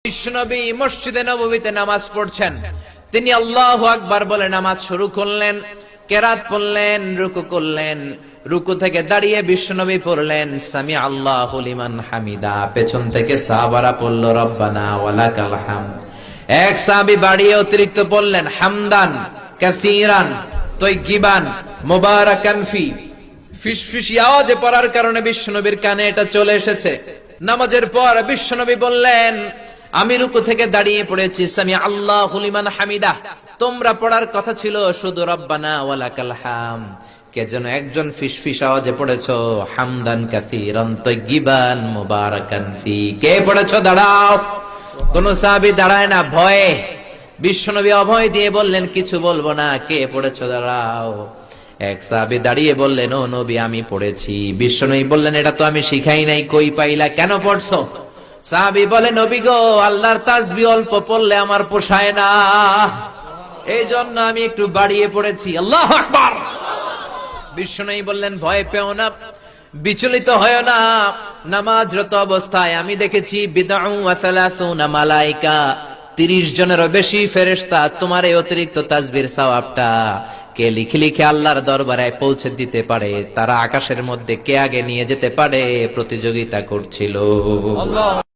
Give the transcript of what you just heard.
বিশ্বনবী মসজিদে নববীতে নামাজ পড়ছেন, তিনি আল্লাহু আকবার বলে নামাজ শুরু করলেন, কেরাত পড়লেন, রুকু করলেন, রুকু থেকে দাঁড়িয়ে বিশ্বনবী পড়লেন সামি আল্লাহু লিমান হামিদা, পেছন থেকে সাহাবারা পড়ল রব্বানা ওয়ালাকাল হামদ। এক সাহাবী বাড়িয়ে অতিরিক্ত পড়লেন হামদান কাসীরান তাইয়িবান মুবারাকান ফি, ফিসফিসি আওয়াজে পড়ার কারণে বিশ্বনবীর কানে এটা চলে এসেছে। নামাজের পর বিশ্বনবী বললেন, আমি রুকু থেকে দাঁড়িয়ে পড়েছি সামি আল্লাহু লিমান হামিদা, তোমরা পড়ার কথা ছিল শুধু রব্বানা ওয়ালাকাল হামদ, কে যেন একজন ফিসফিস আওয়াজে পড়েছো হামদান কাসীরান তাইয়িবান মুবারাকান ফি। কে পড়েছো? দাঁড়াও। কোন সাহাবী দাঁড়ায় না, ভয়ে। বিশ্বনবী অভয় দিয়ে বললেন, কিছু বলবো না, কে পড়েছো? দাঁড়াও। এক সাহাবী দাঁড়িয়ে বললেন, ও নবী আমি পড়েছি। বিশ্বনবী বললেন, এটা তো আমি শিখাই নাই, কই পাইলা, কেন পড়ছো? সাহাবী বলে, নবী গো, আল্লাহর তাসবিহ অল্প পড়লে আমার পোষায় না, এই জন্য আমি একটু বাড়িয়ে পড়েছি। আল্লাহু আকবার। বিশ্বনবী বললেন, ভয় পেও না, বিচলিত হয় না, নামাজরত অবস্থায় আমি দেখেছি বিদউ ওয়া সালাসুনা মালায়েকা, 30 জনেরও বেশি ফেরেশতা তোমার এই অতিরিক্ত তাসবিহর সওয়াবটা কে লিখে লিখে আল্লাহর দরবারে পৌঁছে দিতে পারে, তারা আকাশের মধ্যে কে আগে নিয়ে যেতে পারে প্রতিযোগিতা করছিল।